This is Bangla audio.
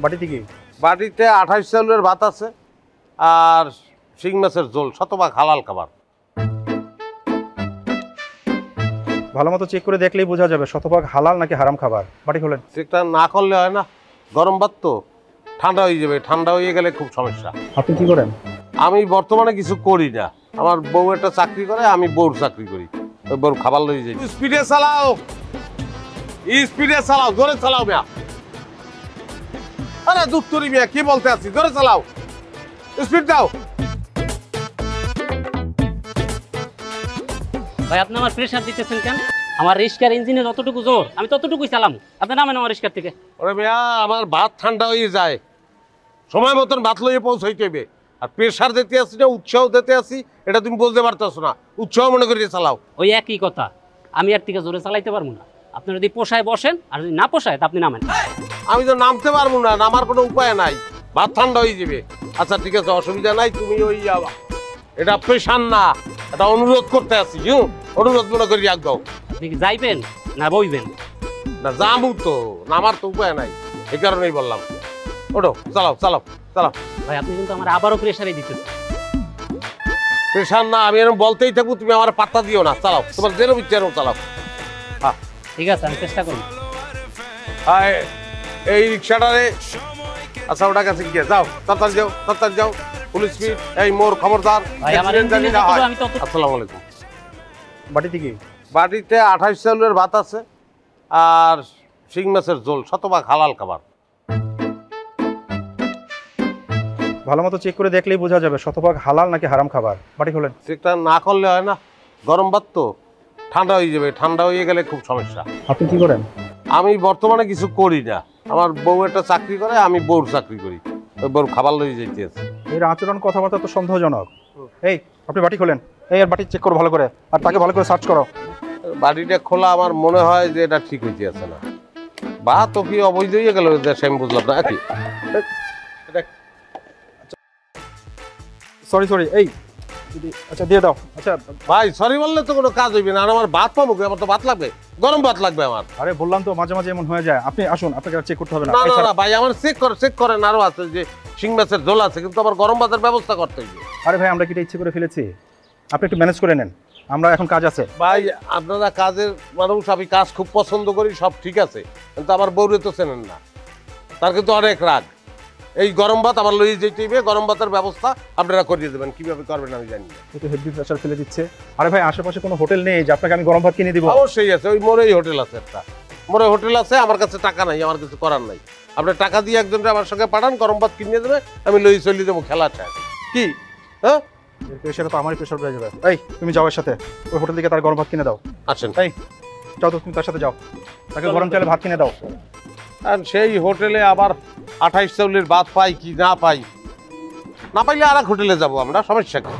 বাটিতে কি? বাটিতে 28 চাউলের ভাত আছে আর শিং মাছের ঝোল, শতভাগ হালাল খাবার। ভালো মতো চেক করে দেখলেই বোঝা যাবে শতভাগ হালাল নাকি হারাম খাবার। বাটি খোলেন। চেকটা না করলে হয় না, গরম ভাত তো ঠান্ডা হয়ে যাবে, ঠান্ডা হয়ে গেলে খুব সমস্যা। আপনি কি করেন? আমি বর্তমানে কিছু করি না, আমার বউ একটা চাকরি করে, আমি বউর চাকরি করি, ওই বউর খাবার লই যাই। স্পিডে চালাও, স্পিডে চালাও, জোরে চালাও মিয়া। আরে দুত্তরি মিয়া, কি বলতে আছি, জোরে চালাও, স্পিড দাও। ভাই আপনি আমার প্রেসার দিতেছেন কেন? আমার রিস্কার ইঞ্জিনে যতটুকু জোর আমি ততটুকুই চালাম, আপনি নামেন আমার রিস্কার থেকে। ওরে মিয়া, আমার ভাত ঠান্ডা হয়ে যায়, সময় মতন ভাত লইয়ে পৌঁছাইতে হবে। আর প্রেসার দিতে আসি না উৎসাহ দিতে আসি, এটা তুমি বলতে পারতেছো না, উৎসাহ মনে করিয়ে চালাও। ওই একই কথা, আমি আর থেকে জোরে চালাইতে পারবো না। আপনি যদি পোষায় বসেন, আর যদি না পোষায় তা আপনি নামেন। আমি তো নামতে পারবো না, নামার কোনো উপায় নাই, ভাত ঠান্ডা হয়ে যাবে। আচ্ছা ঠিক আছে, অসুবিধা নাই, তুমি ওই এটা প্রেশার না, এটা অনুরোধ করতে আসি, অনুরোধ মনে করি আগাও। আপনি কি যাইবেন না বইবেন? না যাবো তো, নামার তো উপায় নাই, এই কারণেই বললাম। ওঠো, চালাও চালাও চালাও। ভাই আপনি কিন্তু আমার আবারও প্রেসারে দিতেছেন। প্রেশার না, আমি এরকম বলতেই থাকবো, তুমি আমার পাত্তা দিও না, চালাও, তোমার যেরকম ইচ্ছা এরকম চালাও। হ্যাঁ ঠিক আছে, আমি চেষ্টা করব। হ্যাঁ এই রিক্সাটারে, আচ্ছা ওটা কাছে গিয়ে যাও, তাড়াতাড়ি যাও, তাড়াতাড়ি যাও, পুলিশ স্পিড। এই মোর খবরদার। আসসালামু আলাইকুম। বাটিতে কি? বাটিতে 28 চাউলের ভাত আছে আর শিং মাছের ঝোল, শতভাগ হালাল খাবার। ভালো মতো চেক করে দেখলেই বোঝা যাবে শতভাগ হালাল নাকি হারাম খাবার। বাটি খোলেন। চেকটা না করলে হয় না, গরম ভাত তো ঠান্ডা হয়ে যাবে, ঠান্ডা হয়ে গেলে খুব সমস্যা। আপনি কি করেন? আমি বর্তমানে কিছু করি না, আমার বউ একটা চাকরি করে, আমি বউর চাকরি করি, ওই বউর খাবার লই যাইতে আছে। এর আচরণ কথাবার্তা তো সন্দেহজনক। এই আপনি বাটি খোলেন। এই আর বাটি চেক করো ভালো করে, আর তাকে ভালো করে সার্চ করো। বাড়িটা খোলা, আমার মনে হয় যে এটা ঠিক হইতে আছে না, বা তো কি অবৈধ হয়ে গেল, আমি বুঝলাম না কি। সরি সরি, এই আচ্ছা দিয়ে দাও। আচ্ছা ভাই সরি বললে তো কোনো কাজ হইবে না, আর আমার ভাত পাবো, আমার তো ভাত লাগবে, গরম ভাত লাগবে আমার। আরে বললাম তো মাঝে মাঝে এমন হয়ে যায়। আপনি আসুন, আপনাকে চেক করতে হবে না। না না না ভাই, আমার চেক করেন, আরো আছে যে শিং মাছের ঝোল আছে, কিন্তু আমার গরম ভাতের ব্যবস্থা করতে হইবে। আরে ভাই আমরা কি এটা ইচ্ছে করে ফেলেছি? আপনি একটু ম্যানেজ করে নেন, আমরা এখন কাজ আছে। ভাই আপনারা কাজের মানুষ, আমি কাজ খুব পছন্দ করি, সব ঠিক আছে, কিন্তু আমার বউরে তো চেনেন না, তার কিন্তু অনেক রাগ। এই গরম ভাত আমার লইয়ে যেতে হইবে, গরম ভাতের ব্যবস্থা আপনারা করিয়ে দেবেন, কিভাবে করবেন আমি জানি না। একটু হেভি প্রেসার ফেলে দিচ্ছে। আরে ভাই আশেপাশে কোনো হোটেল নেই যে আপনাকে আমি গরম ভাত কিনে দিব? অবশ্যই আছে, ওই মোড়েই হোটেল আছে একটা, মোড়ে হোটেল আছে, আমার কাছে টাকা নাই, আমার কিছু করার নাই। আপনি টাকা দিয়ে একজনকে আমার সঙ্গে পাঠান, গরম ভাত কিনে দেবে, আমি লই চলে দেবো, খেলাটা কি? হ্যাঁ প্রেশারে তো আমারই প্রেশার বেড়ে যাবে। এই তুমি যাও এর সাথে, ওই হোটেল থেকে তার গরম ভাত কিনে দাও। আসেন। এই যাও তো, তুমি তার সাথে যাও, তাকে গরম চালে ভাত কিনে দাও। আর সেই হোটেলে আবার 28 চাউলের ভাত পাই কি না পাই, না পাইলে আর এক হোটেলে যাবো আমরা, সমস্যা কি?